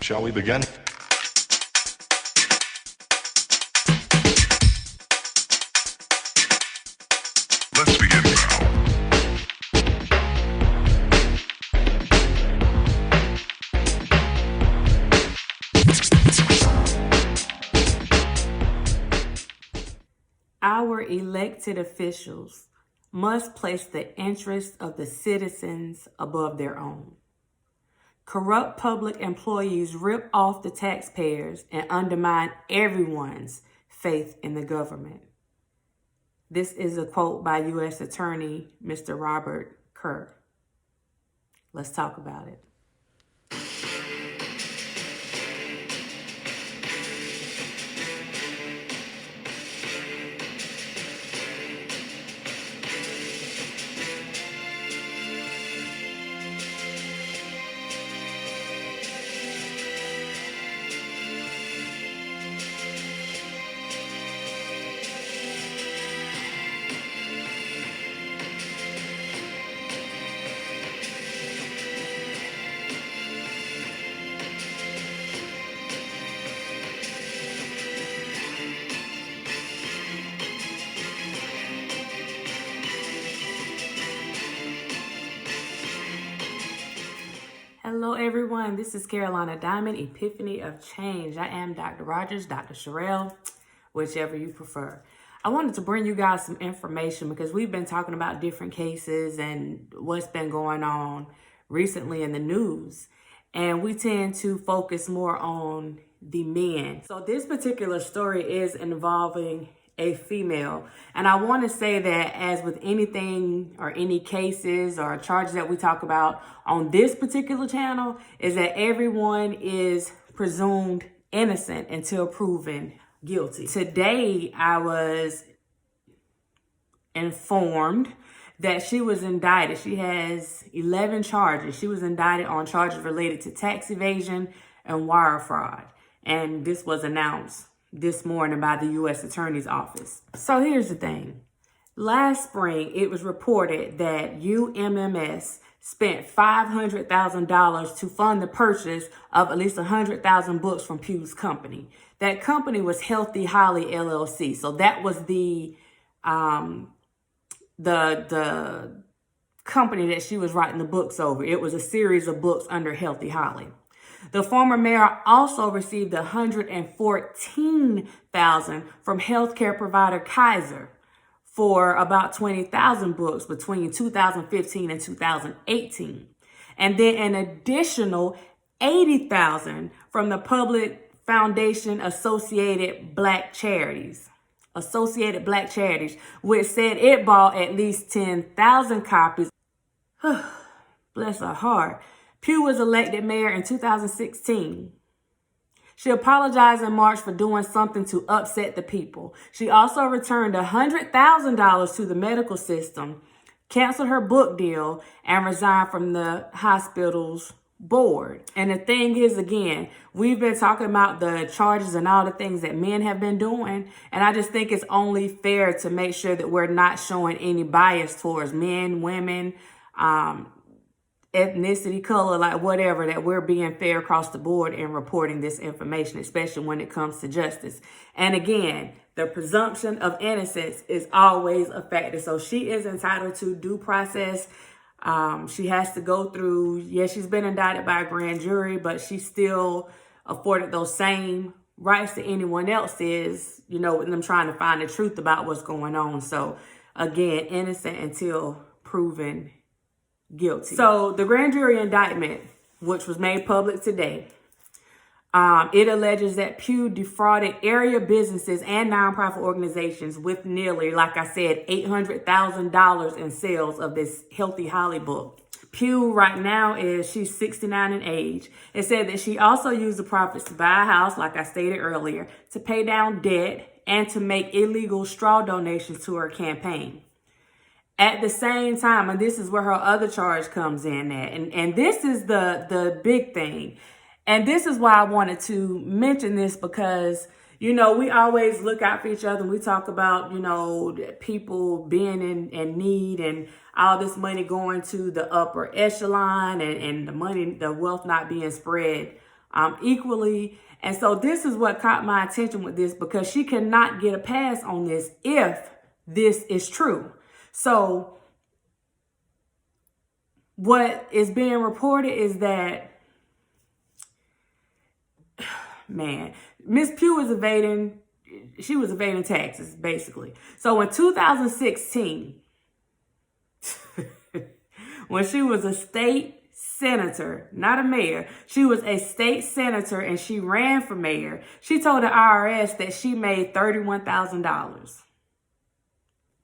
Shall we begin? Let's begin now. Our elected officials must place the interests of the citizens above their own. Corrupt public employees rip off the taxpayers and undermine everyone's faith in the government. This is a quote by U.S. Attorney Mr. Robert Kerr. Let's talk about it. Hello everyone, this is Carolina Diamond, Epiphany of Change. I am Dr. Rogers, Dr. Sherelle, whichever you prefer. I wanted to bring you guys some information because we've been talking about different cases and what's been going on recently in the news. And we tend to focus more on the men. So this particular story is involving a female. And I want to say that as with anything or any cases or charges that we talk about on this particular channel, is that everyone is presumed innocent until proven guilty. Today, I was informed that she was indicted. She has 11 charges. She was indicted on charges related to tax evasion and wire fraud. And this was announced this morning by the U.S. Attorney's Office. So here's the thing. Last spring, it was reported that UMMS spent $500,000 to fund the purchase of at least 100,000 books from Pugh's company. That company was Healthy Holly LLC. So that was the company that she was writing the books over. It was a series of books under Healthy Holly. The former mayor also received $114,000 from healthcare provider Kaiser for about 20,000 books between 2015 and 2018. And then an additional $80,000 from the Public Foundation Associated Black Charities, which said it bought at least 10,000 copies. Bless her heart. Pugh was elected mayor in 2016. She apologized in March for doing something to upset the people. She also returned $100,000 to the medical system, canceled her book deal, and resigned from the hospital's board. And the thing is, again, we've been talking about the charges and all the things that men have been doing. And I just think it's only fair to make sure that we're not showing any bias towards men, women, ethnicity, color, like whatever, that we're being fair across the board in reporting this information, especially when it comes to justice. And again, the presumption of innocence is always a factor. So she is entitled to due process. She has to go through, yes, she's been indicted by a grand jury, but she's still afforded those same rights that anyone else is, you know, with them trying to find the truth about what's going on. So again, innocent until proven guilty. So the grand jury indictment, which was made public today, it alleges that Pugh defrauded area businesses and nonprofit organizations with nearly, like I said, $800,000 in sales of this Healthy Holly book. Pugh right now she's 69 in age. It said that she also used the profits to buy a house, like I stated earlier, to pay down debt and to make illegal straw donations to her campaign. At the same time, and this is where her other charge comes in at, and this is the big thing. And this is why I wanted to mention this because, you know, we always look out for each other and we talk about, you know, people being in need and all this money going to the upper echelon and the wealth not being spread equally. And so this is what caught my attention with this, because she cannot get a pass on this if this is true. So what is being reported is that, man, Miss Pugh was evading taxes, basically. So in 2016, when she was a state senator, not a mayor, she was a state senator and she ran for mayor, she told the IRS that she made $31,000.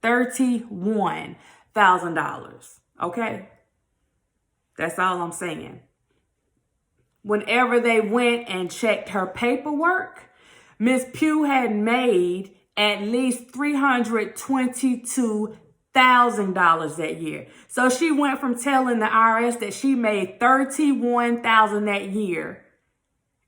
$31,000. Okay? That's all I'm saying. Whenever they went and checked her paperwork, Miss Pugh had made at least $322,000 that year. So she went from telling the IRS that she made $31,000 that year,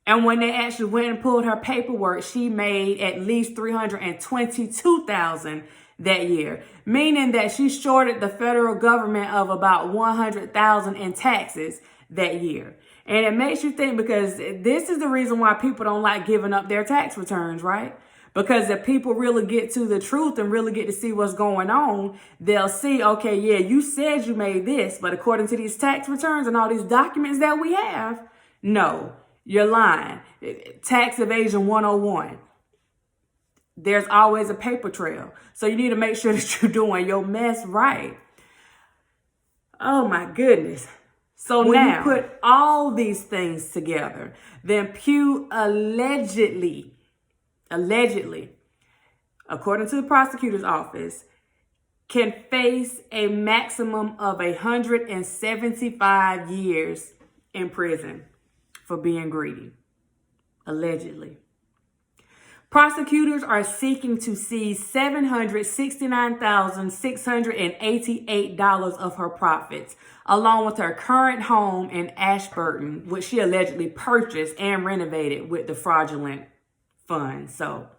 and when they actually went and pulled her paperwork, she made at least $322,000 that year, meaning that she shorted the federal government of about $100,000 in taxes that year. And it makes you think, because this is the reason why people don't like giving up their tax returns, right? Because if people really get to the truth and really get to see what's going on, they'll see, okay, yeah, you said you made this, but according to these tax returns and all these documents that we have, no, you're lying. Tax evasion 101. There's always a paper trail. So you need to make sure that you're doing your mess right. Oh my goodness. So when now you put all these things together, then Pugh allegedly, according to the prosecutor's office, can face a maximum of 175 years in prison for being greedy. Allegedly. Prosecutors are seeking to seize $769,688 of her profits, along with her current home in Ashburton, which she allegedly purchased and renovated with the fraudulent funds. So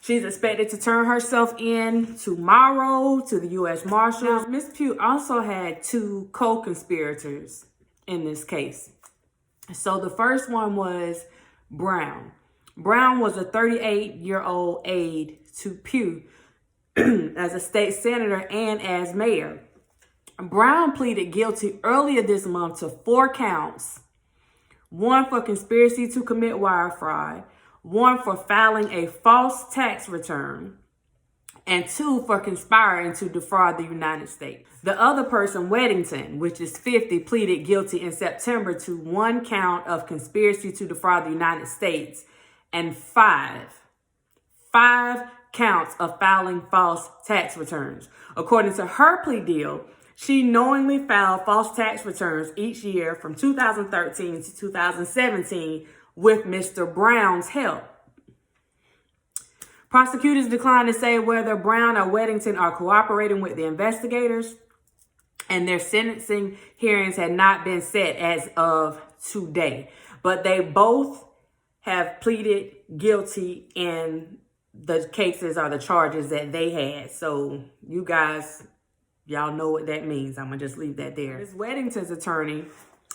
she's expected to turn herself in tomorrow to the U.S. Marshals. Miss Pugh also had two co-conspirators in this case. So the first one was Brown. Brown was a 38-year-old aide to Pugh as a state senator and as mayor. Brown pleaded guilty earlier this month to 4 counts. 1 for conspiracy to commit wire fraud, 1 for filing a false tax return, and 2 for conspiring to defraud the United States. The other person, Weddington, which is 50, pleaded guilty in September to 1 count of conspiracy to defraud the United States and 5 counts of filing false tax returns. According to her plea deal, she knowingly filed false tax returns each year from 2013 to 2017 with Mr. Brown's help. Prosecutors declined to say whether Brown or Weddington are cooperating with the investigators, and their sentencing hearings had not been set as of today. But they both have pleaded guilty in the cases or the charges that they had. So you guys, y'all know what that means. I'm going to just leave that there. Ms. Weddington's attorney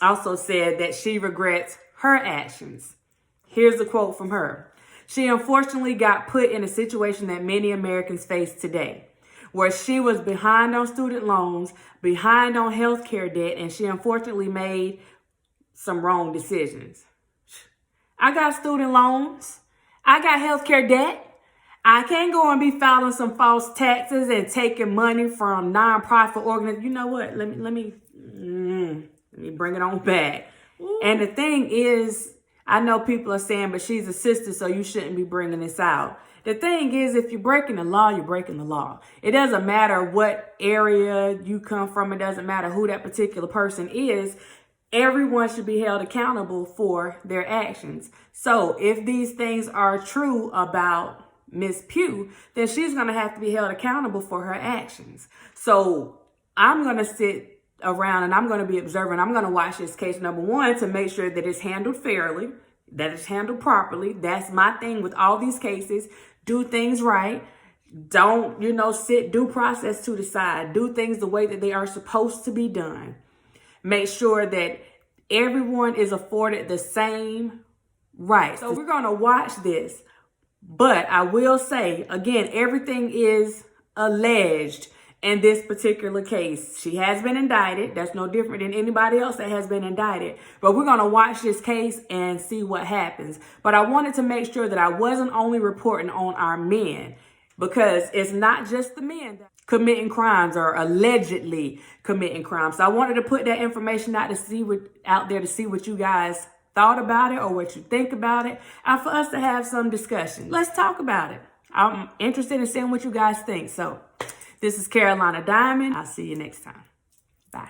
also said that she regrets her actions. Here's a quote from her. She unfortunately got put in a situation that many Americans face today, where she was behind on student loans, behind on health care debt, and she unfortunately made some wrong decisions. I got student loans. I got health care debt. I can't go and be filing some false taxes and taking money from nonprofit organizations. You know what? Let me bring it on back. Ooh. And the thing is, I know people are saying, but she's a sister, so you shouldn't be bringing this out. The thing is, if you're breaking the law, you're breaking the law. It doesn't matter what area you come from. It doesn't matter who that particular person is. Everyone should be held accountable for their actions. So if these things are true about Miss Pugh, then she's going to have to be held accountable for her actions. So I'm going to sit around and I'm going to be observing. I'm going to watch this case, number one, to make sure that it's handled fairly, that it's handled properly. That's my thing with all these cases. Do things right. Don't, sit due process to the side. Do things the way that they are supposed to be done. Make sure that Everyone is afforded the same rights. So we're going to watch this. But I will say, again, everything is alleged in this particular case. She has been indicted. That's no different than anybody else that has been indicted. But we're going to watch this case and see what happens. But I wanted to make sure that I wasn't only reporting on our men, because it's not just the men that committing crimes or allegedly committing crimes. So I wanted to put that information out there to see what you guys thought about it or what you think about it, and for us to have some discussion. Let's talk about it. I'm interested in seeing what you guys think. So this is Carolina Diamond. I'll see you next time. Bye.